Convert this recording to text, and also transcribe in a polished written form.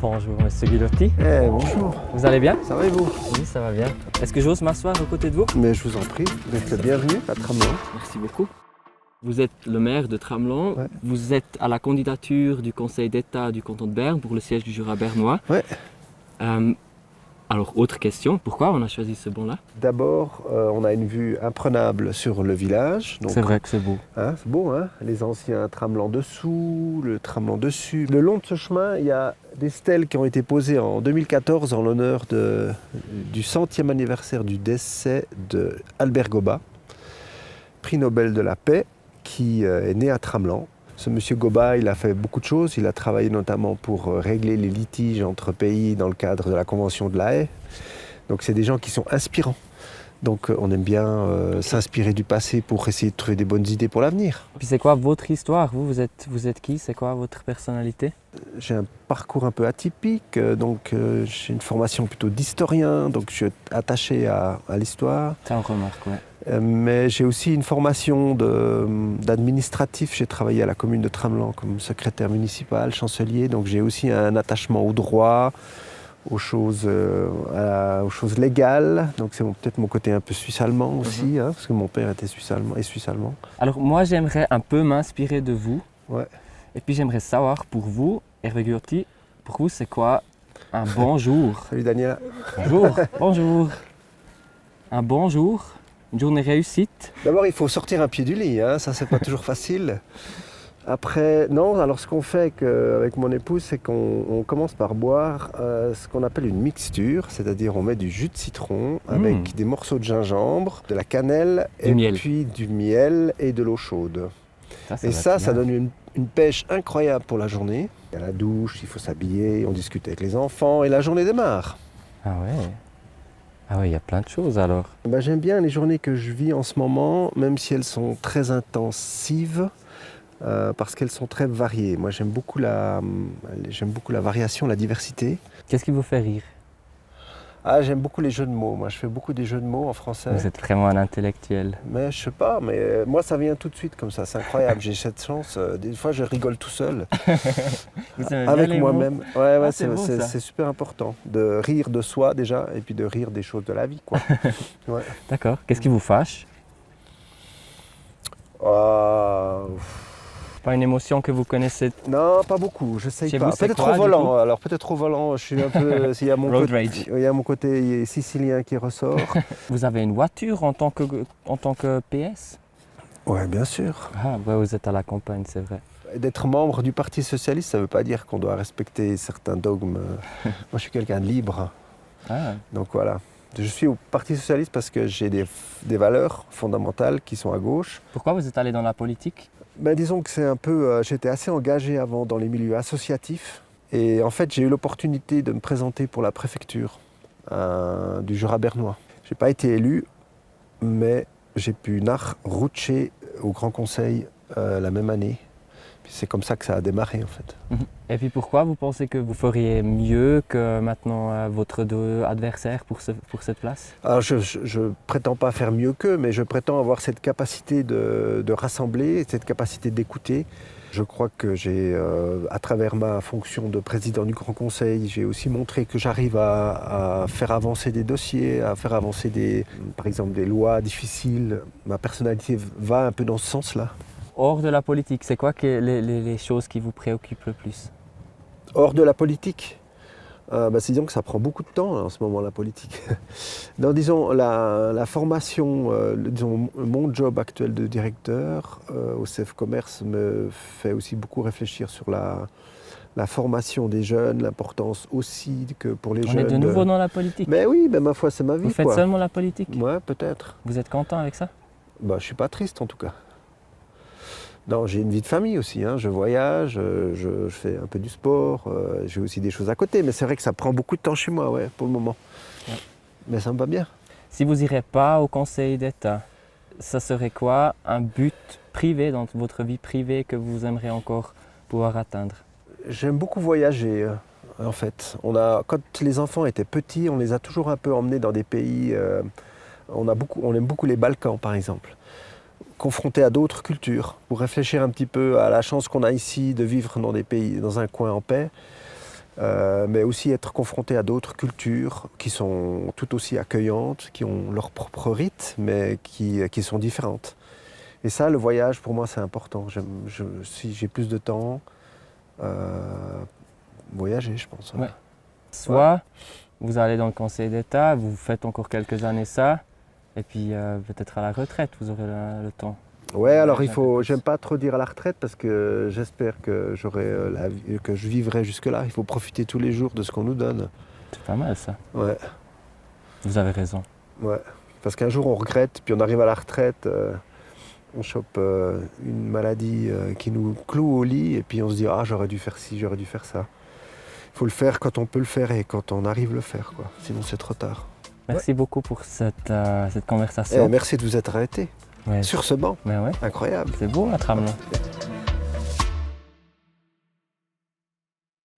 Bonjour Monsieur Guilotti. Bonjour. Vous allez bien? Ça va et vous? Oui, ça va bien. Est-ce que j'ose m'asseoir à côté de vous? Mais je vous en prie, vous êtes le bienvenu à Tramelan. Merci beaucoup. Vous êtes le maire de Tramelan. Ouais. Vous êtes à la candidature du Conseil d'État du canton de Berne pour le siège du Jura bernois. Ouais. Alors, autre question, pourquoi on a choisi ce banc-là? D'abord, on a une vue imprenable sur le village. Donc, C'est vrai que c'est beau. hein, c'est beau, hein? Les anciens Tramelan dessous, le Tramelan dessus. Le long de ce chemin, il y a des stèles qui ont été posées en 2014 en l'honneur du 100e anniversaire du décès d'Albert Goba, prix Nobel de la paix, qui est né à Tramelan. Ce monsieur Goba, il a fait beaucoup de choses. Il a travaillé notamment pour régler les litiges entre pays dans le cadre de la Convention de La Haye. Donc c'est des gens qui sont inspirants. Donc on aime bien s'inspirer du passé pour essayer de trouver des bonnes idées pour l'avenir. Puis c'est quoi votre histoire? Vous êtes qui? C'est quoi votre personnalité? J'ai un parcours un peu atypique, donc j'ai une formation plutôt d'historien, donc je suis attaché à l'histoire. Ça on remarque, ouais. Mais j'ai aussi une formation d'administratif. J'ai travaillé à la commune de Tramelan comme secrétaire municipal, chancelier. Donc j'ai aussi un attachement au droit, aux choses légales. Donc c'est peut-être mon côté un peu suisse-allemand aussi, hein, parce que mon père était suisse-allemand. Alors moi j'aimerais un peu m'inspirer de vous. Ouais. Et puis j'aimerais savoir pour vous, Hervé Guilotti, pour vous c'est quoi un bon jour? Salut Daniela. Bonjour. Bonjour. Un bon jour? Une journée réussite? D'abord, il faut sortir un pied du lit, hein, ça c'est pas toujours facile. Après, non, alors ce qu'on fait avec mon épouse, c'est qu'on commence par boire ce qu'on appelle une mixture, c'est-à-dire on met du jus de citron avec des morceaux de gingembre, de la cannelle, puis du miel et de l'eau chaude. Ça donne une pêche incroyable pour la journée. Il y a la douche, il faut s'habiller, on discute avec les enfants et la journée démarre. Ah ouais? Ah oui, il y a plein de choses alors. J'aime bien les journées que je vis en ce moment, même si elles sont très intensives, parce qu'elles sont très variées. Moi, j'aime beaucoup la variation, la diversité. Qu'est-ce qui vous fait rire? Ah, j'aime beaucoup les jeux de mots. Moi, je fais beaucoup des jeux de mots en français. Vous êtes vraiment un intellectuel. Mais je sais pas, mais moi, ça vient tout de suite comme ça. C'est incroyable. J'ai cette chance. Des fois, je rigole tout seul. Vous aimez bien avec les moi-même. mots? Ouais, Ah, c'est super important. De rire de soi déjà, et puis de rire des choses de la vie, quoi. Ouais. D'accord. Qu'est-ce qui vous fâche? Pas une émotion que vous connaissez? Non, pas beaucoup, je sais pas. Peut-être au volant, peut-être au volant, je suis un peu... Il y a mon côté sicilien qui ressort. Vous avez une voiture en tant que PS? Ouais, bien sûr. Ah, ouais, vous êtes à la campagne, c'est vrai. D'être membre du Parti Socialiste, ça ne veut pas dire qu'on doit respecter certains dogmes. Moi, je suis quelqu'un de libre. Ah. Donc voilà. Je suis au Parti Socialiste parce que j'ai des valeurs fondamentales qui sont à gauche. Pourquoi vous êtes allé dans la politique? Disons que c'est un peu... j'étais assez engagé avant dans les milieux associatifs. Et en fait, j'ai eu l'opportunité de me présenter pour la préfecture du Jura bernois. Je n'ai pas été élu, mais j'ai pu rutscher au Grand Conseil la même année. Puis c'est comme ça que ça a démarré en fait. Et puis pourquoi vous pensez que vous feriez mieux que maintenant votre deux adversaires pour cette place? Alors je ne prétends pas faire mieux qu'eux, mais je prétends avoir cette capacité de rassembler, cette capacité d'écouter. Je crois que j'ai, à travers ma fonction de président du Grand Conseil, j'ai aussi montré que j'arrive à faire avancer des dossiers, à faire avancer par exemple des lois difficiles. Ma personnalité va un peu dans ce sens-là. Hors de la politique, c'est quoi les choses qui vous préoccupent le plus? Hors de la politique, disons que ça prend beaucoup de temps en ce moment la politique. Disons la formation, mon job actuel de directeur au CEF Commerce me fait aussi beaucoup réfléchir sur la formation des jeunes, l'importance aussi que pour les jeunes. On est de nouveau dans la politique. Mais oui, ma foi, c'est ma vie. Vous faites seulement la politique? Ouais, peut-être. Vous êtes content avec ça? Je suis pas triste en tout cas. Non, j'ai une vie de famille aussi, hein. Je voyage, je fais un peu du sport, j'ai aussi des choses à côté, mais c'est vrai que ça prend beaucoup de temps chez moi, ouais, pour le moment. Ouais. Mais ça me va bien. Si vous n'irez pas au Conseil d'État, ça serait quoi un but privé dans votre vie privée que vous aimeriez encore pouvoir atteindre? J'aime beaucoup voyager, en fait. Quand les enfants étaient petits, on les a toujours un peu emmenés dans des pays, on aime beaucoup les Balkans par exemple. Confrontés à d'autres cultures, pour réfléchir un petit peu à la chance qu'on a ici de vivre dans des pays, dans un coin en paix. mais aussi être confronté à d'autres cultures qui sont tout aussi accueillantes, qui ont leur propre rite, mais qui sont différentes. Et ça, le voyage, pour moi, c'est important. Si j'ai plus de temps, voyager, je pense. Ouais. Soit vous allez dans le Conseil d'État, vous faites encore quelques années ça, et puis peut-être à la retraite, vous aurez le temps. Ouais, alors j'aime pas trop dire à la retraite parce que j'espère que que je vivrai jusque-là. Il faut profiter tous les jours de ce qu'on nous donne. C'est pas mal ça. Ouais, Vous avez raison. ouais. Parce qu'un jour on regrette, puis on arrive à la retraite, on chope une maladie qui nous cloue au lit, et puis on se dit ah j'aurais dû faire ci, j'aurais dû faire ça. Il faut le faire quand on peut le faire et quand on arrive à le faire, quoi. Sinon c'est trop tard. Merci beaucoup pour cette conversation. Merci de vous être arrêté Ouais. sur ce banc. Mais ouais, Incroyable. c'est beau un tramelin.